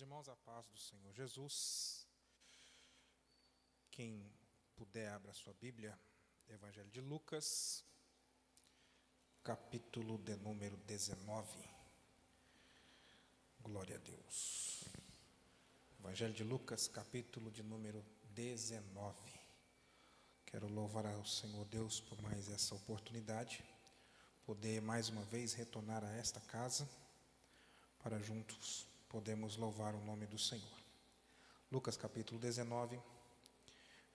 irmãos, a paz do Senhor Jesus. Quem puder, abra a sua Bíblia, Evangelho de Lucas, capítulo de número 19. Glória a Deus. Evangelho de Lucas, capítulo de número 19. Quero louvar ao Senhor Deus por mais essa oportunidade, poder mais uma vez retornar a esta casa, para juntos podemos louvar o nome do Senhor. Lucas capítulo 19,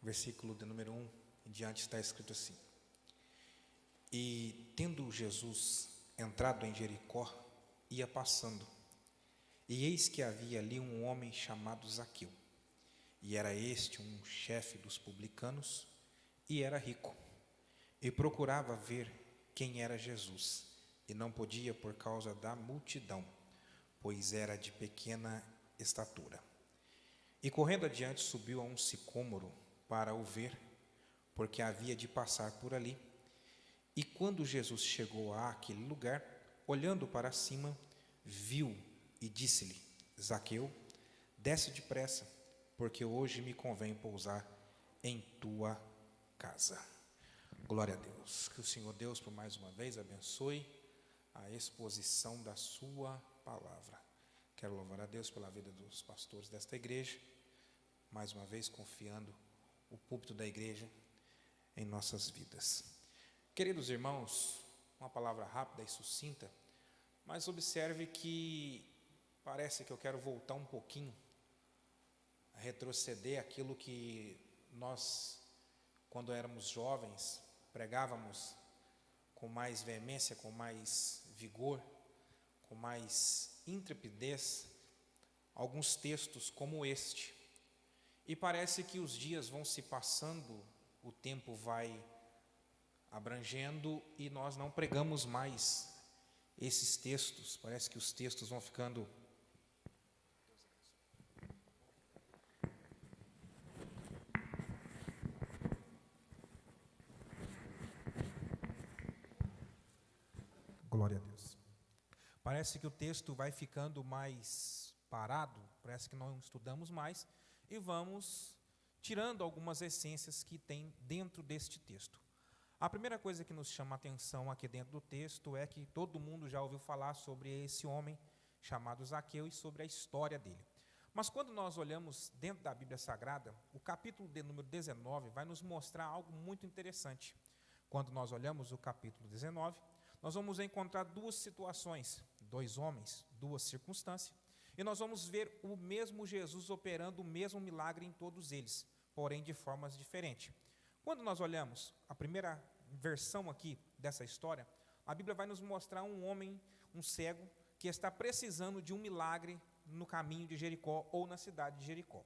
versículo de número 1 em diante, está escrito assim: E tendo Jesus entrado em Jericó, ia passando, e eis que havia ali um homem chamado Zaqueu, e era este um chefe dos publicanos, e era rico, e procurava ver quem era Jesus, e não podia por causa da multidão, pois era de pequena estatura. E correndo adiante, subiu a um sicômoro para o ver, porque havia de passar por ali. E quando Jesus chegou àquele lugar, olhando para cima, viu e disse-lhe: Zaqueu, desce depressa, porque hoje me convém pousar em tua casa. Glória a Deus. Que o Senhor Deus, por mais uma vez, abençoe a exposição da sua palavra. Quero louvar a Deus pela vida dos pastores desta igreja, mais uma vez confiando o púlpito da igreja em nossas vidas. Queridos irmãos, uma palavra rápida e sucinta, mas observe que parece que eu quero voltar um pouquinho, a retroceder aquilo que nós, quando éramos jovens, pregávamos com mais veemência, com mais vigor, com mais intrepidez, alguns textos como este. E parece que os dias vão se passando, o tempo vai abrangendo e nós não pregamos mais esses textos. Parece que os textos vão ficando glória a Deus. Parece que o texto vai ficando mais parado, parece que não estudamos mais e vamos tirando algumas essências que tem dentro deste texto. A primeira coisa que nos chama a atenção aqui dentro do texto é que todo mundo já ouviu falar sobre esse homem chamado Zaqueu e sobre a história dele. Mas quando nós olhamos dentro da Bíblia Sagrada, o capítulo de número 19 vai nos mostrar algo muito interessante. Quando nós olhamos o capítulo 19, nós vamos encontrar duas situações, dois homens, duas circunstâncias, e nós vamos ver o mesmo Jesus operando o mesmo milagre em todos eles, porém de formas diferentes. Quando nós olhamos a primeira versão aqui dessa história, a Bíblia vai nos mostrar um homem, um cego, que está precisando de um milagre no caminho de Jericó ou na cidade de Jericó.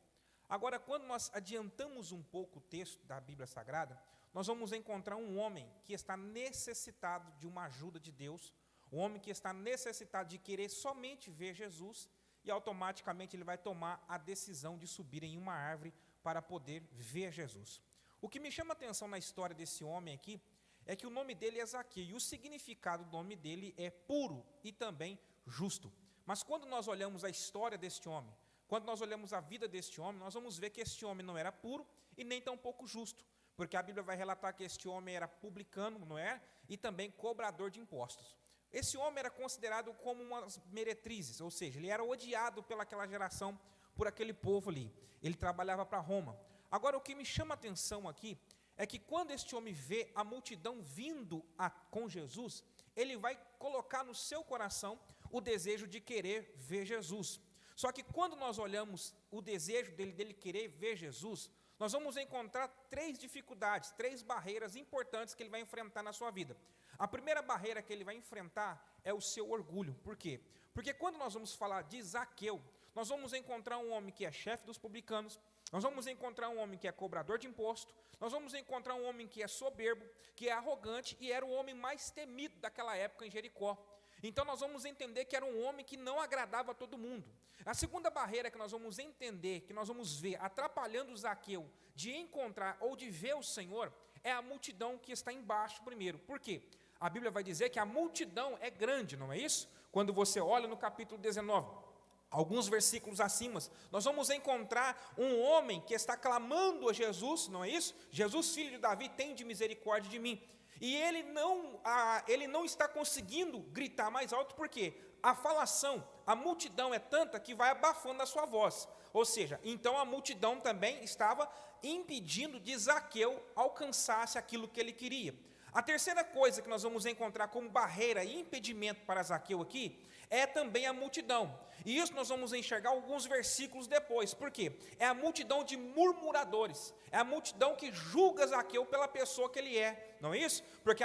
Agora, quando nós adiantamos um pouco o texto da Bíblia Sagrada, nós vamos encontrar um homem que está necessitado de uma ajuda de Deus, um homem que está necessitado de querer somente ver Jesus, e automaticamente ele vai tomar a decisão de subir em uma árvore para poder ver Jesus. O que me chama a atenção na história desse homem aqui, é que o nome dele é Zaqueu, e o significado do nome dele é puro e também justo. Mas quando nós olhamos a história deste homem, quando nós olhamos a vida deste homem, nós vamos ver que este homem não era puro e nem tampouco justo, porque a Bíblia vai relatar que este homem era publicano, não é? E também cobrador de impostos. Esse homem era considerado como umas meretrizes, ou seja, ele era odiado pelaquela geração, por aquele povo ali. Ele trabalhava para Roma. Agora, o que me chama a atenção aqui é que quando este homem vê a multidão vindo com Jesus, ele vai colocar no seu coração o desejo de querer ver Jesus. Só que quando nós olhamos o desejo dele querer ver Jesus, nós vamos encontrar três dificuldades, três barreiras importantes que ele vai enfrentar na sua vida. A primeira barreira que ele vai enfrentar é o seu orgulho. Por quê? Porque quando nós vamos falar de Zaqueu, nós vamos encontrar um homem que é chefe dos publicanos, nós vamos encontrar um homem que é cobrador de imposto, nós vamos encontrar um homem que é soberbo, que é arrogante e era o homem mais temido daquela época em Jericó. Então nós vamos entender que era um homem que não agradava a todo mundo. A segunda barreira que nós vamos entender, que nós vamos ver atrapalhando Zaqueu de encontrar ou de ver o Senhor, é a multidão que está embaixo primeiro. Por quê? A Bíblia vai dizer que a multidão é grande, não é isso? Quando você olha no capítulo 19, alguns versículos acima, nós vamos encontrar um homem que está clamando a Jesus, não é isso? Jesus, filho de Davi, tende misericórdia de mim. E ele não está conseguindo gritar mais alto, porque a falação, a multidão é tanta que vai abafando a sua voz. Ou seja, então a multidão também estava impedindo de Zaqueu alcançasse aquilo que ele queria. A terceira coisa que nós vamos encontrar como barreira e impedimento para Zaqueu aqui, é também a multidão. E isso nós vamos enxergar alguns versículos depois. Por quê? É a multidão de murmuradores. É a multidão que julga Zaqueu pela pessoa que ele é. Não é isso? Porque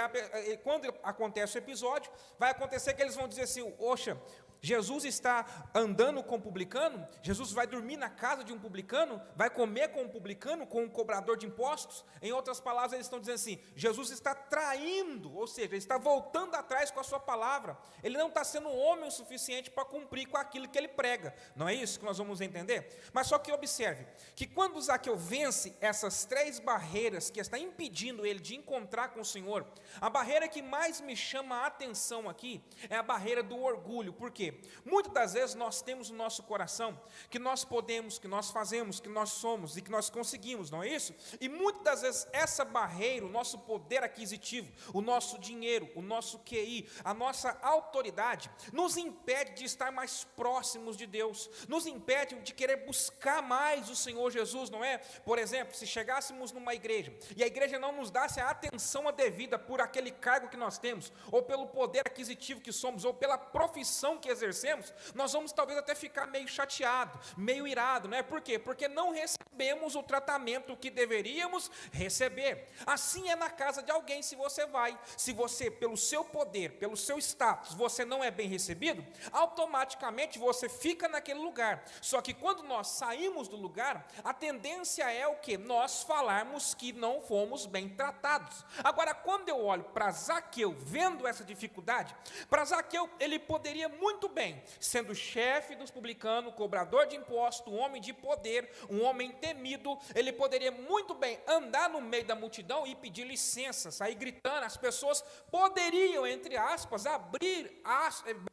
quando acontece o episódio, vai acontecer que eles vão dizer assim, oxa, Jesus está andando com um publicano, Jesus vai dormir na casa de um publicano, vai comer com um publicano, com um cobrador de impostos. Em outras palavras, eles estão dizendo assim, Jesus está traindo, ou seja, ele está voltando atrás com a sua palavra, ele não está sendo um homem o suficiente para cumprir com aquilo que ele prega. Não é isso que nós vamos entender? Mas só que observe, que quando Zaqueu vence essas três barreiras que está impedindo ele de encontrar com o Senhor, a barreira que mais me chama a atenção aqui, é a barreira do orgulho. Por quê? Muitas das vezes nós temos no nosso coração que nós podemos, que nós fazemos, que nós somos e que nós conseguimos, não é isso? E muitas das vezes essa barreira, o nosso poder aquisitivo, o nosso dinheiro, o nosso QI, a nossa autoridade, nos impede de estar mais próximos de Deus, nos impede de querer buscar mais o Senhor Jesus, não é? Por exemplo, se chegássemos numa igreja e a igreja não nos desse a atenção devida por aquele cargo que nós temos, ou pelo poder aquisitivo que somos, ou pela profissão que exercemos, nós vamos talvez até ficar meio chateado, meio irado, né? Por quê? Porque não recebemos o tratamento que deveríamos receber. Assim é na casa de alguém. Se você, pelo seu poder, pelo seu status, você não é bem recebido, automaticamente você fica naquele lugar. Só que quando nós saímos do lugar, a tendência é o quê? Nós falarmos que não fomos bem tratados. Agora, quando eu olho para Zaqueu, vendo essa dificuldade, para Zaqueu, ele poderia muito bem, sendo chefe dos publicanos, cobrador de impostos, um homem de poder, um homem temido, ele poderia muito bem andar no meio da multidão e pedir licença, sair gritando. As pessoas poderiam, entre aspas, abrir a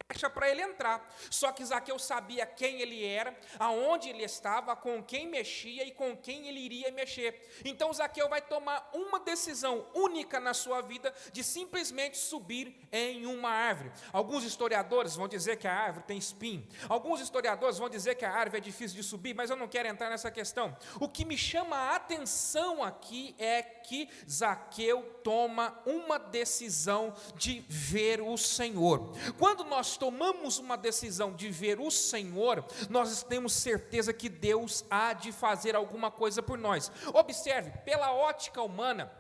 brecha para ele entrar. Só que Zaqueu sabia quem ele era, aonde ele estava, com quem mexia e com quem ele iria mexer. Então Zaqueu vai tomar uma decisão única na sua vida, de simplesmente subir em uma árvore. Alguns historiadores vão dizer que a árvore tem espinho, alguns historiadores vão dizer que a árvore é difícil de subir, mas eu não quero entrar nessa questão. O que me chama a atenção aqui é que Zaqueu toma uma decisão de ver o Senhor. Quando nós tomamos uma decisão de ver o Senhor, nós temos certeza que Deus há de fazer alguma coisa por nós. Observe, pela ótica humana,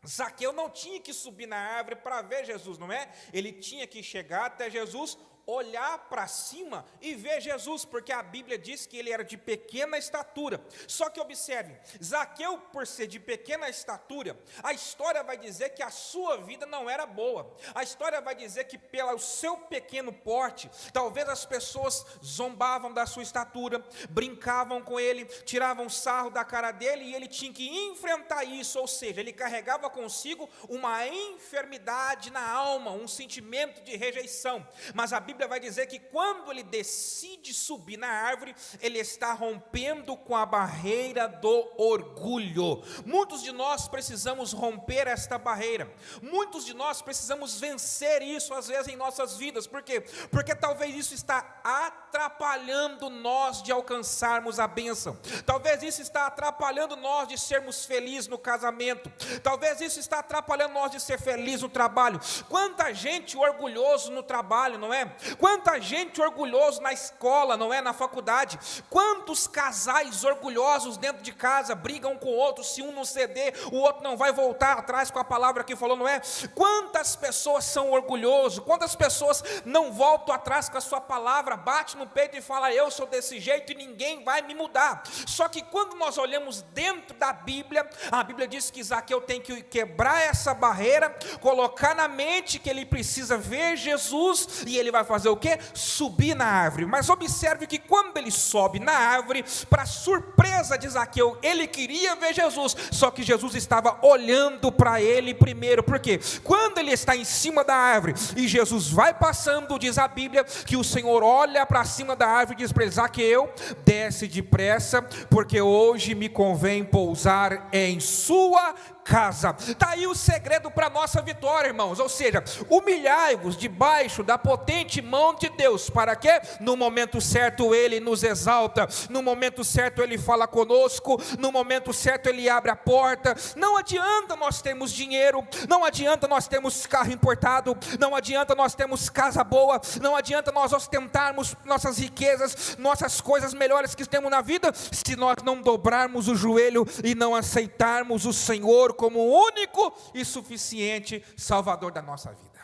Zaqueu não tinha que subir na árvore para ver Jesus, não é? Ele tinha que chegar até Jesus, olhar para cima e ver Jesus, porque a Bíblia diz que ele era de pequena estatura. Só que observe, Zaqueu, por ser de pequena estatura, a história vai dizer que a sua vida não era boa. A história vai dizer que pelo seu pequeno porte, talvez as pessoas zombavam da sua estatura, brincavam com ele, tiravam sarro da cara dele, e ele tinha que enfrentar isso. Ou seja, ele carregava consigo uma enfermidade na alma, um sentimento de rejeição. Mas a Bíblia vai dizer que quando ele decide subir na árvore, ele está rompendo com a barreira do orgulho. Muitos de nós precisamos romper esta barreira. Muitos de nós precisamos vencer isso às vezes em nossas vidas. Por quê? Porque talvez isso está atrapalhando nós de alcançarmos a bênção. Talvez isso está atrapalhando nós de sermos felizes no casamento. Talvez isso está atrapalhando nós de ser feliz no trabalho. Quanta gente orgulhoso no trabalho, não é? Quanta gente orgulhoso na escola, não é? Na faculdade. Quantos casais orgulhosos dentro de casa brigam com o outro, se um não ceder, o outro não vai voltar atrás com a palavra que falou, não é? Quantas pessoas são orgulhosas, quantas pessoas não voltam atrás com a sua palavra, bate no peito e fala, eu sou desse jeito e ninguém vai me mudar. Só que quando nós olhamos dentro da Bíblia, a Bíblia diz que Zaqueu tem que quebrar essa barreira, colocar na mente que ele precisa ver Jesus, e ele vai fazer o quê? Subir na árvore. Mas observe que quando ele sobe na árvore, para surpresa de Zaqueu, ele queria ver Jesus, só que Jesus estava olhando para ele primeiro. Por quê? Quando ele está em cima da árvore e Jesus vai passando, diz a Bíblia que o Senhor olha para cima da árvore e diz para ele: Zaqueu, desce depressa, porque hoje me convém pousar em sua casa. Está aí o segredo para a nossa vitória, irmãos. Ou seja, humilhai-vos debaixo da potente mão de Deus, para que no momento certo Ele nos exalta, no momento certo Ele fala conosco, no momento certo Ele abre a porta. Não adianta nós termos dinheiro, não adianta nós termos carro importado, não adianta nós termos casa boa, não adianta nós ostentarmos nossas riquezas, nossas coisas melhores que temos na vida, se nós não dobrarmos o joelho e não aceitarmos o Senhor como o único e suficiente Salvador da nossa vida.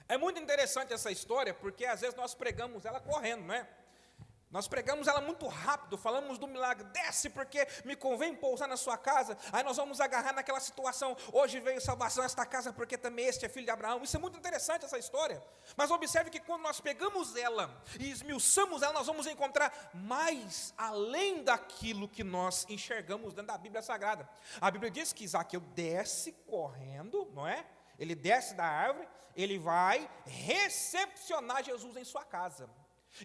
É muito interessante essa história, porque às vezes nós pregamos ela correndo, não é? Nós pregamos ela muito rápido, falamos do milagre: desce porque me convém pousar na sua casa. Aí nós vamos agarrar naquela situação: hoje veio salvação a esta casa porque também este é filho de Abraão. Isso é muito interessante, essa história. Mas observe que quando nós pegamos ela e esmiuçamos ela, nós vamos encontrar mais além daquilo que nós enxergamos dentro da Bíblia Sagrada. A Bíblia diz que Zaqueu desce correndo, não é? Ele desce da árvore, ele vai recepcionar Jesus em sua casa.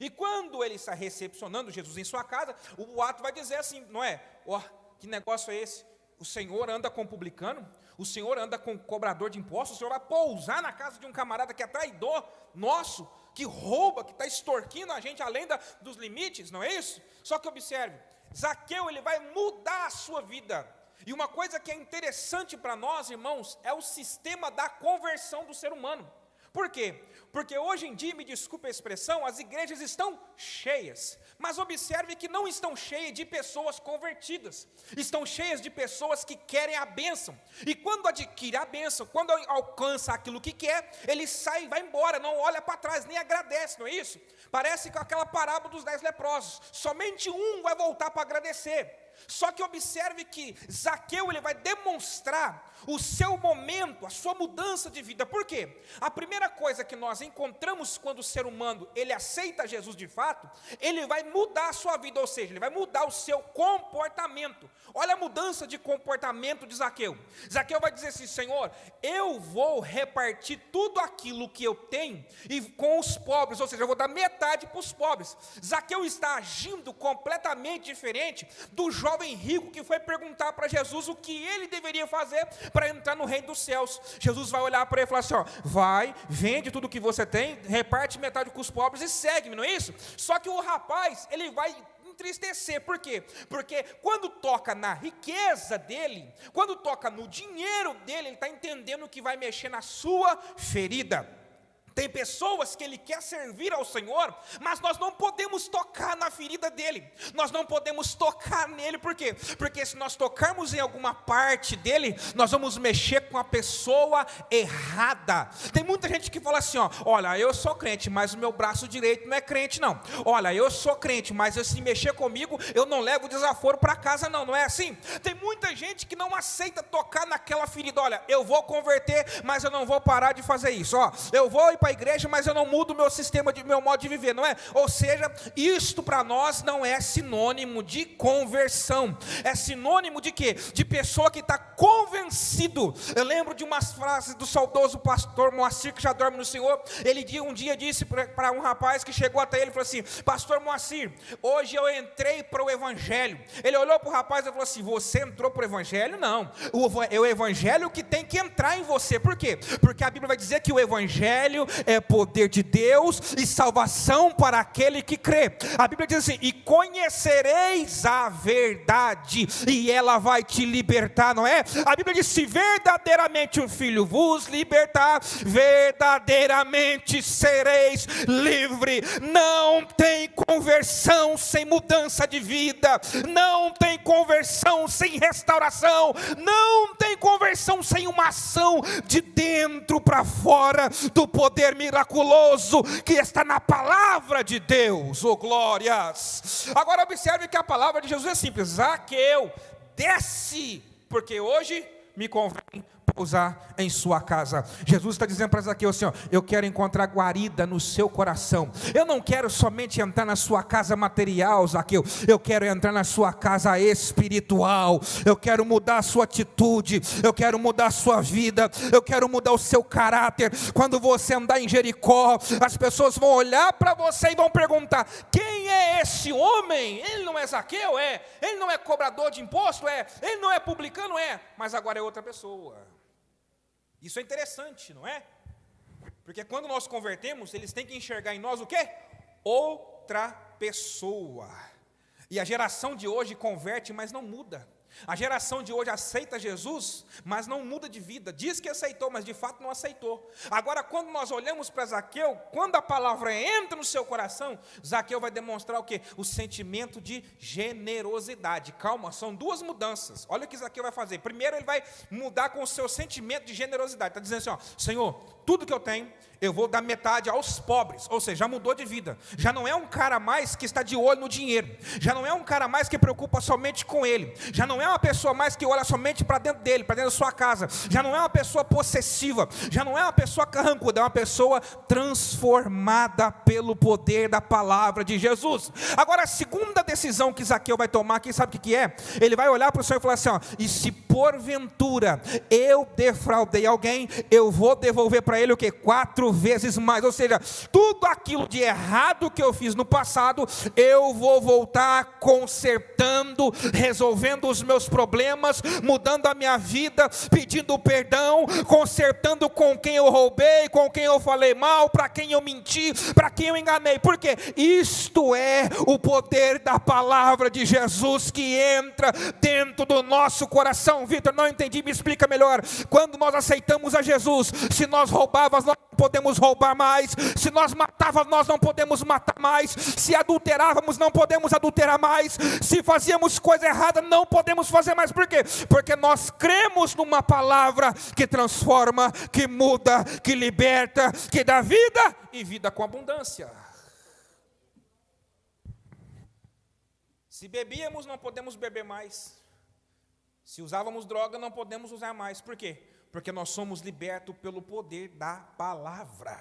E quando ele está recepcionando Jesus em sua casa, o boato vai dizer assim, não é? Ó, que negócio é esse? O Senhor anda com publicano? O Senhor anda com cobrador de impostos? O Senhor vai pousar na casa de um camarada que é traidor nosso, que rouba, que está extorquindo a gente além dos limites, não é isso? Só que observe, Zaqueu, ele vai mudar a sua vida. E uma coisa que é interessante para nós, irmãos, é o sistema da conversão do ser humano. Por quê? Porque hoje em dia, me desculpe a expressão, as igrejas estão cheias, mas observe que não estão cheias de pessoas convertidas, estão cheias de pessoas que querem a bênção, e quando adquire a bênção, quando alcança aquilo que quer, ele sai e vai embora, não olha para trás, nem agradece, não é isso? Parece com aquela parábola dos 10 leprosos, somente um vai voltar para agradecer. Só que observe que Zaqueu, ele vai demonstrar o seu momento, a sua mudança de vida. Por quê? A primeira coisa que nós encontramos quando o ser humano, ele aceita Jesus de fato, ele vai mudar a sua vida, ou seja, ele vai mudar o seu comportamento. Olha a mudança de comportamento de Zaqueu. Zaqueu vai dizer assim: Senhor, eu vou repartir tudo aquilo que eu tenho e com os pobres, ou seja, eu vou dar metade para os pobres. Zaqueu está agindo completamente diferente do jovem rico que foi perguntar para Jesus o que ele deveria fazer para entrar no reino dos céus. Jesus vai olhar para ele e falar assim: ó, vai, vende tudo que você tem, reparte metade com os pobres e segue-me, não é isso? Só que o rapaz, ele vai entristecer. Por quê? Porque quando toca na riqueza dele, quando toca no dinheiro dele, ele está entendendo que vai mexer na sua ferida. Tem pessoas que ele quer servir ao Senhor, mas nós não podemos tocar na ferida dele, nós não podemos tocar nele. Por quê? Porque se nós tocarmos em alguma parte dele, nós vamos mexer com a pessoa errada. Tem muita gente que fala assim, ó, olha, eu sou crente, mas o meu braço direito não é crente não. Olha, eu sou crente, mas se mexer comigo, eu não levo desaforo para casa não, não é assim? Tem muita gente que não aceita tocar naquela ferida. Olha, eu vou converter, mas eu não vou parar de fazer isso, ó, eu vou ir para a igreja, mas eu não mudo meu sistema, meu modo de viver, não é? Ou seja, isto para nós não é sinônimo de conversão, é sinônimo de quê? De pessoa que está convencido. Eu lembro de umas frases do saudoso pastor Moacir, que já dorme no Senhor. Ele um dia disse para um rapaz que chegou até ele e falou assim: pastor Moacir, hoje eu entrei para o evangelho. Ele olhou para o rapaz e falou assim: você entrou para o evangelho? Não, o evangelho que tem que entrar em você. Por quê? Porque a Bíblia vai dizer que o evangelho é poder de Deus e salvação para aquele que crê. A Bíblia diz assim: e conhecereis a verdade, e ela vai te libertar, não é? A Bíblia diz: se verdadeiramente o Filho vos libertar, verdadeiramente sereis livre. Não tem conversão sem mudança de vida, não tem conversão sem restauração, não tem conversão sem uma ação de dentro para fora do poder miraculoso que está na palavra de Deus. Oh glórias! Agora observe que a palavra de Jesus é simples: Zaqueu, desce, porque hoje me convém pousar em sua casa. Jesus está dizendo para Zaqueu assim, ó, eu quero encontrar guarida no seu coração. Eu não quero somente entrar na sua casa material, Zaqueu, eu quero entrar na sua casa espiritual. Eu quero mudar a sua atitude, eu quero mudar a sua vida, eu quero mudar o seu caráter. Quando você andar em Jericó, as pessoas vão olhar para você e vão perguntar, quem é esse homem? Ele não é Zaqueu? É. Ele não é cobrador de imposto? É. Ele não é publicano? É. Mas agora é outra pessoa. Isso é interessante, não é? Porque quando nós convertemos, eles têm que enxergar em nós o quê? Outra pessoa. E a geração de hoje converte, mas não muda. A geração de hoje aceita Jesus, mas não muda de vida. Diz que aceitou, mas de fato não aceitou. Agora, quando nós olhamos para Zaqueu, quando a palavra entra no seu coração, Zaqueu vai demonstrar o quê? O sentimento de generosidade. Calma, são duas mudanças. Olha o que Zaqueu vai fazer. Primeiro, ele vai mudar com o seu sentimento de generosidade. Está dizendo assim, ó, Senhor, tudo que eu tenho, eu vou dar metade aos pobres. Ou seja, já mudou de vida. Já não é um cara mais que está de olho no dinheiro. Já não é um cara mais que preocupa somente com ele. Já não é uma pessoa mais que olha somente para dentro dele, para dentro da sua casa. Já não é uma pessoa possessiva. Já não é uma pessoa carrancuda. É uma pessoa transformada pelo poder da palavra de Jesus. Agora, a segunda decisão que Zaqueu vai tomar, quem sabe o que é? Ele vai olhar para o Senhor e falar assim, ó, e se porventura eu defraudei alguém, eu vou devolver para ele o quê? 4 vezes mais. Ou seja, tudo aquilo de errado que eu fiz no passado, eu vou voltar consertando, resolvendo os meus problemas, mudando a minha vida, pedindo perdão, consertando com quem eu roubei, com quem eu falei mal, para quem eu menti, para quem eu enganei. Por quê? Isto é o poder da palavra de Jesus que entra dentro do nosso coração. Vitor, não entendi, me explica melhor. Quando nós aceitamos a Jesus, se nós roubávamos, nós não podemos roubar mais. Se nós matávamos, nós não podemos matar mais. Se adulterávamos, não podemos adulterar mais. Se fazíamos coisa errada, não podemos fazer mais. Por quê? Porque nós cremos numa palavra que transforma, que muda, que liberta, que dá vida e vida com abundância. Se bebíamos, não podemos beber mais. Se usávamos droga, não podemos usar mais. Por quê? Porque nós somos libertos pelo poder da palavra.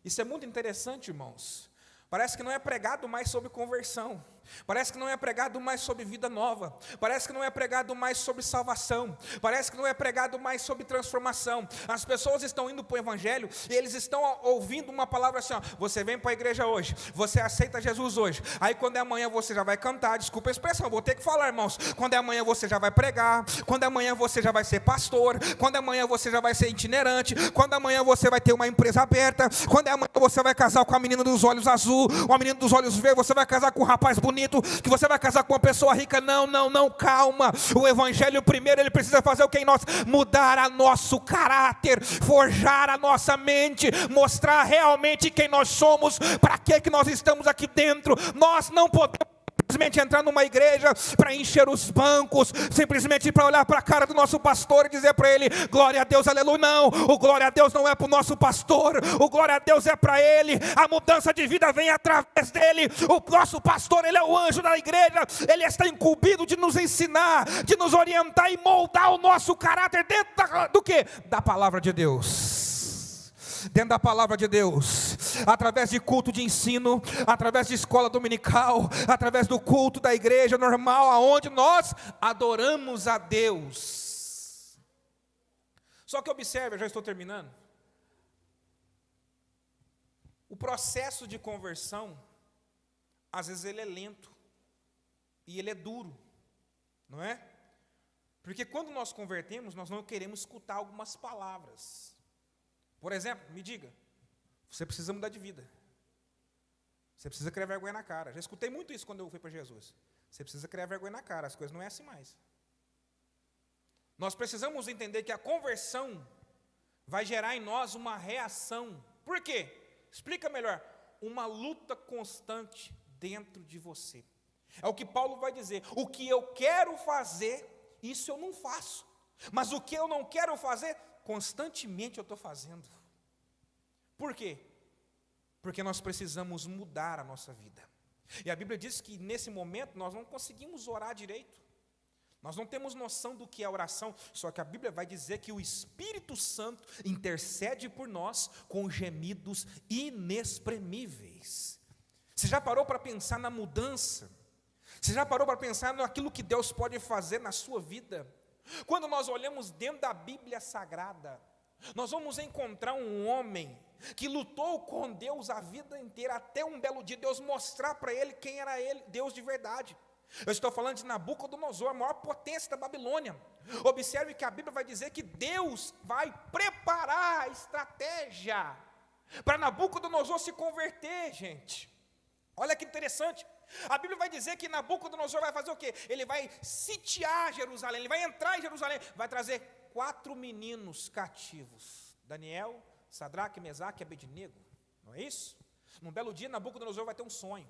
Isso é muito interessante, irmãos. Parece que não é pregado mais sobre conversão. Parece que não é pregado mais sobre vida nova. Parece que não é pregado mais sobre salvação. Parece que não é pregado mais sobre transformação. As pessoas estão indo para o evangelho e eles estão ouvindo uma palavra assim, ó, você vem para a igreja hoje, você aceita Jesus hoje, aí quando é amanhã você já vai cantar, desculpa a expressão, vou ter que falar, irmãos, quando é amanhã você já vai pregar, quando é amanhã você já vai ser pastor, quando é amanhã você já vai ser itinerante, quando é amanhã você vai ter uma empresa aberta, quando é amanhã você vai casar com a menina dos olhos azul, uma menina dos olhos verdes, você vai casar com um rapaz bonito, que você vai casar com uma pessoa rica. Não, calma. O evangelho primeiro, ele precisa fazer o que em nós? Mudar a nosso caráter, forjar a nossa mente, mostrar realmente quem nós somos, para que nós estamos aqui dentro. Nós não podemos simplesmente entrar numa igreja para encher os bancos, simplesmente para olhar para a cara do nosso pastor e dizer para ele, glória a Deus, aleluia. Não, o glória a Deus não é para o nosso pastor, o glória a Deus é para ele, a mudança de vida vem através dele. O nosso pastor, ele é o anjo da igreja, ele está incumbido de nos ensinar, de nos orientar e moldar o nosso caráter dentro do quê? Da palavra de Deus. Dentro da palavra de Deus, através de culto de ensino, através de escola dominical, através do culto da igreja normal, aonde nós adoramos a Deus. Só que observe, eu já estou terminando, o processo de conversão, às vezes ele é lento, e ele é duro, não é? Porque quando nós convertemos, nós não queremos escutar algumas palavras. Por exemplo, me diga, você precisa mudar de vida. Você precisa criar vergonha na cara. Já escutei muito isso quando eu fui para Jesus. Você precisa criar vergonha na cara, as coisas não é assim mais. Nós precisamos entender que a conversão vai gerar em nós uma reação. Por quê? Explica melhor. Uma luta constante dentro de você. É o que Paulo vai dizer. O que eu quero fazer, isso eu não faço. Mas o que eu não quero fazer, constantemente eu estou fazendo. Por quê? Porque nós precisamos mudar a nossa vida. E a Bíblia diz que nesse momento nós não conseguimos orar direito. Nós não temos noção do que é oração, só que a Bíblia vai dizer que o Espírito Santo intercede por nós com gemidos inexprimíveis. Você já parou para pensar na mudança? Você já parou para pensar naquilo que Deus pode fazer na sua vida? Quando nós olhamos dentro da Bíblia Sagrada, nós vamos encontrar um homem que lutou com Deus a vida inteira, até um belo dia Deus mostrar para ele quem era ele, Deus de verdade. Eu estou falando de Nabucodonosor, a maior potência da Babilônia. Observe que a Bíblia vai dizer que Deus vai preparar a estratégia para Nabucodonosor se converter, gente. Olha que interessante. A Bíblia vai dizer que Nabucodonosor vai fazer o quê? Ele vai sitiar Jerusalém, ele vai entrar em Jerusalém, vai trazer 4 meninos cativos: Daniel, Sadraque, Mesaque e Abednego. Não é isso? Num belo dia, Nabucodonosor vai ter um sonho.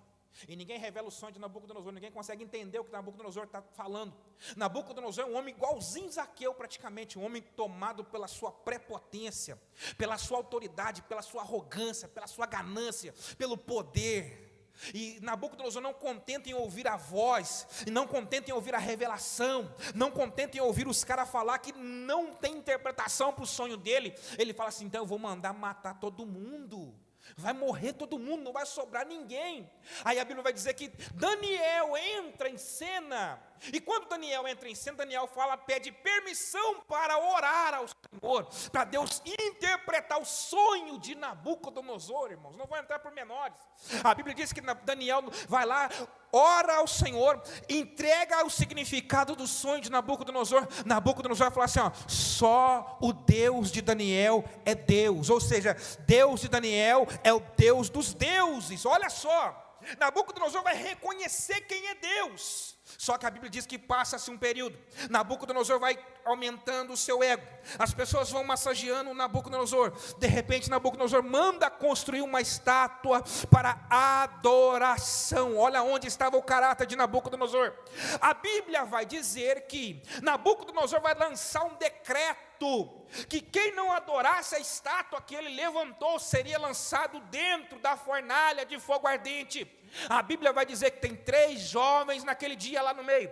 E ninguém revela o sonho de Nabucodonosor, ninguém consegue entender o que Nabucodonosor está falando. Nabucodonosor é um homem igualzinho Zaqueu praticamente, um homem tomado pela sua prepotência, pela sua autoridade, pela sua arrogância, pela sua ganância, pelo poder. E Nabucodonosor não contenta em ouvir a voz, e não contenta em ouvir a revelação, não contenta em ouvir os caras falar que não tem interpretação para o sonho dele, ele fala assim: então eu vou mandar matar todo mundo. Vai morrer todo mundo, não vai sobrar ninguém. Aí a Bíblia vai dizer que Daniel entra em cena. E quando Daniel entra em cena, Daniel pede permissão para orar ao Senhor, para Deus interpretar o sonho de Nabucodonosor, irmãos. Não vou entrar por menores. A Bíblia diz que Daniel vai lá, ora ao Senhor, entrega o significado do sonho de Nabucodonosor. Nabucodonosor vai falar assim: ó, só o Deus de Daniel é Deus. Ou seja, Deus de Daniel é o Deus dos deuses. Olha só, Nabucodonosor vai reconhecer quem é Deus. Só que a Bíblia diz que passa-se um período, Nabucodonosor vai aumentando o seu ego, as pessoas vão massageando Nabucodonosor. De repente Nabucodonosor manda construir uma estátua para adoração. Olha onde estava o caráter de Nabucodonosor. A Bíblia vai dizer que Nabucodonosor vai lançar um decreto, que quem não adorasse a estátua que ele levantou seria lançado dentro da fornalha de fogo ardente. A Bíblia vai dizer que tem 3 jovens naquele dia lá no meio,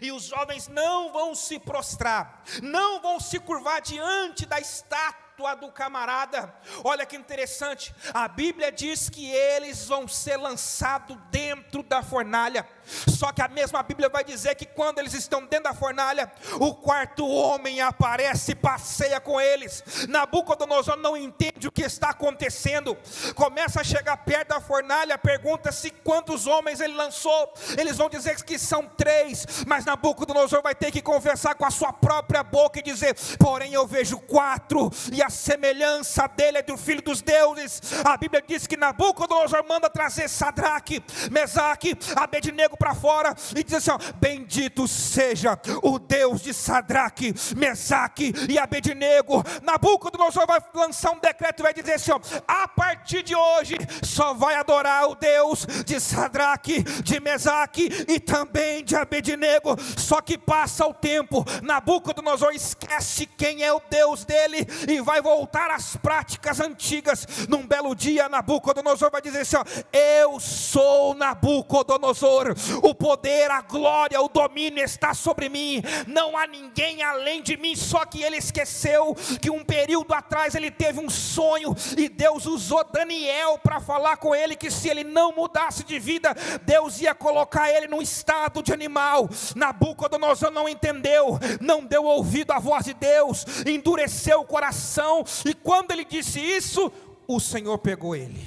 e os jovens não vão se prostrar, não vão se curvar diante da estátua do camarada. Olha que interessante, a Bíblia diz que eles vão ser lançados dentro da fornalha. Só que a mesma Bíblia vai dizer que quando eles estão dentro da fornalha, o 4º homem aparece e passeia com eles. Nabucodonosor não entende o que está acontecendo, começa a chegar perto da fornalha, pergunta-se quantos homens ele lançou. Eles vão dizer que são 3, mas Nabucodonosor vai ter que conversar com a sua própria boca e dizer: porém eu vejo 4, e a semelhança dele é do filho dos deuses. A Bíblia diz que Nabucodonosor manda trazer Sadraque, Mesaque, Abednego para fora, e diz assim: ó, bendito seja o Deus de Sadraque, Mesaque e Abednego. Nabucodonosor vai lançar um decreto e vai dizer assim: ó, a partir de hoje só vai adorar o Deus de Sadraque, de Mesaque e também de Abednego. Só que passa o tempo, Nabucodonosor esquece quem é o Deus dele e vai voltar às práticas antigas. Num belo dia Nabucodonosor vai dizer assim: ó, eu sou Nabucodonosor, o poder, a glória, o domínio está sobre mim, não há ninguém além de mim. Só que ele esqueceu que um período atrás ele teve um sonho, e Deus usou Daniel para falar com ele que se ele não mudasse de vida, Deus ia colocar ele num estado de animal. Nabucodonosor não entendeu, não deu ouvido à voz de Deus, endureceu o coração, e quando ele disse isso, o Senhor pegou ele.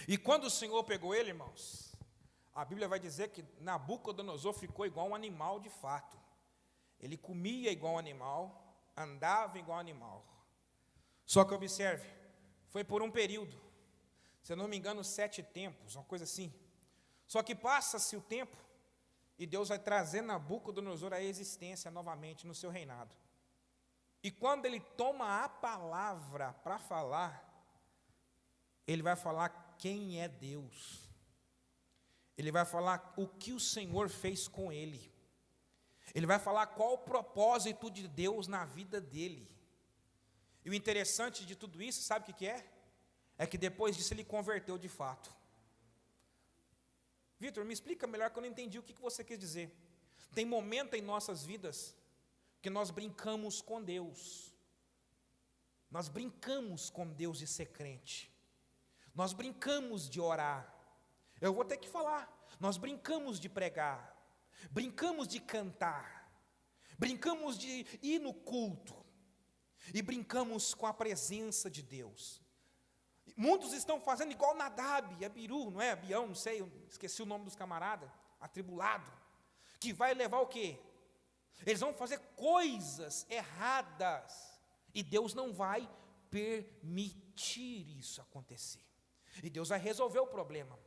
E quando o Senhor pegou ele, irmãos, a Bíblia vai dizer que Nabucodonosor ficou igual um animal de fato. Ele comia igual um animal, andava igual um animal. Só que observe, foi por um período, se eu não me engano 7 tempos, uma coisa assim. Só que passa-se o tempo, e Deus vai trazer Nabucodonosor à existência novamente no seu reinado. E quando ele toma a palavra para falar, ele vai falar quem é Deus. Ele vai falar o que o Senhor fez com ele. Ele vai falar qual o propósito de Deus na vida dele. E o interessante de tudo isso, sabe o que é? É que depois disso ele converteu de fato. Vitor, me explica melhor, que eu não entendi o que você quis dizer. Tem momento em nossas vidas que nós brincamos com Deus. Nós brincamos com Deus de ser crente. Nós brincamos de orar. Eu vou ter que falar. Nós brincamos de pregar. Brincamos de cantar. Brincamos de ir no culto. E brincamos com a presença de Deus. Muitos estão fazendo igual Nadab e Abiú, não é? Abião, não sei, eu esqueci o nome dos camaradas. Atribulado. Que vai levar o quê? Eles vão fazer coisas erradas. E Deus não vai permitir isso acontecer. E Deus vai resolver o problema.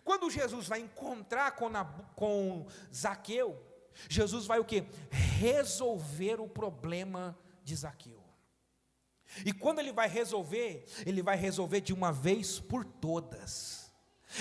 Quando Jesus vai encontrar com Zaqueu, Jesus vai o quê? Resolver o problema de Zaqueu. E quando ele vai resolver de uma vez por todas.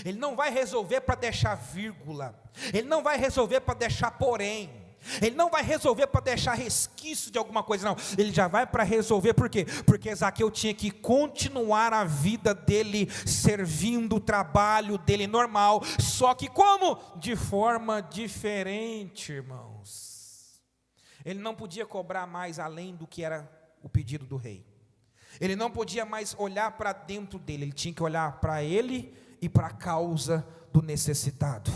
Ele não vai resolver para deixar vírgula. Ele não vai resolver para deixar porém. Ele não vai resolver para deixar resquício de alguma coisa, não. Ele já vai para resolver, por quê? Porque Zaqueu tinha que continuar a vida dele, servindo o trabalho dele normal, só que como? De forma diferente, irmãos. Ele não podia cobrar mais além do que era o pedido do rei. Ele não podia mais olhar para dentro dele, ele tinha que olhar para ele e para a causa do necessitado.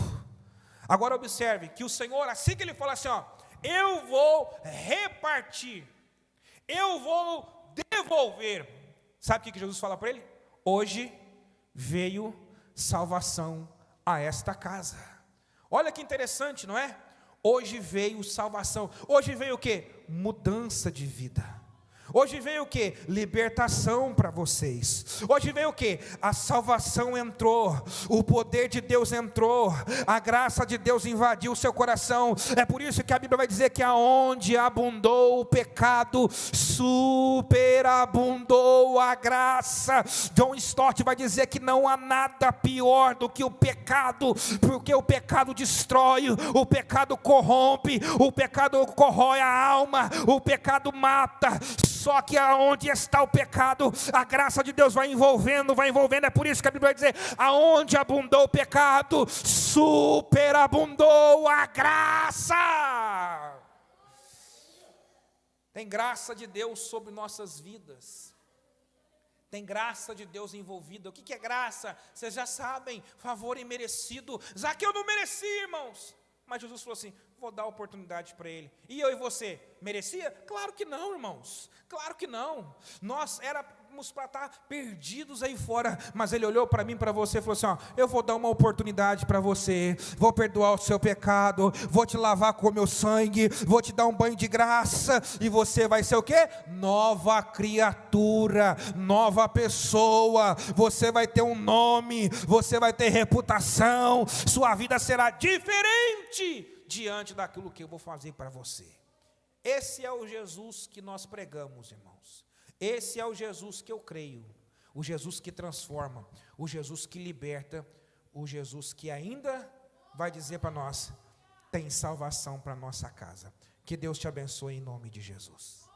Agora observe que o Senhor, assim que ele fala assim, ó, eu vou repartir, eu vou devolver. Sabe o que Jesus fala para ele? Hoje veio salvação a esta casa. Olha que interessante, não é? Hoje veio salvação. Hoje veio o quê? Mudança de vida. Hoje veio o que? Libertação para vocês. Hoje veio o que? A salvação entrou, o poder de Deus entrou, a graça de Deus invadiu o seu coração. É por isso que a Bíblia vai dizer que aonde abundou o pecado, superabundou a graça. John Stott vai dizer que não há nada pior do que o pecado, porque o pecado destrói, o pecado corrompe, o pecado corrói a alma, o pecado mata. Só que aonde está o pecado, a graça de Deus vai envolvendo. É por isso que a Bíblia vai dizer, aonde abundou o pecado, superabundou a graça. Tem graça de Deus sobre nossas vidas. Tem graça de Deus envolvida. O que é graça? Vocês já sabem, favor imerecido. Zaqueu não merecia, irmãos. Mas Jesus falou assim, vou dar oportunidade para ele. E eu e você, merecia? Claro que não, irmãos. Claro que não. Nós éramos para estar perdidos aí fora. Mas ele olhou para mim, para você e falou assim, ó, eu vou dar uma oportunidade para você. Vou perdoar o seu pecado. Vou te lavar com o meu sangue. Vou te dar um banho de graça. E você vai ser o quê? Nova criatura. Nova pessoa. Você vai ter um nome. Você vai ter reputação. Sua vida será diferente diante daquilo que eu vou fazer para você. Esse é o Jesus que nós pregamos, irmãos. Esse é o Jesus que eu creio. O Jesus que transforma, o Jesus que liberta, o Jesus que ainda vai dizer para nós, tem salvação para nossa casa. Que Deus te abençoe em nome de Jesus.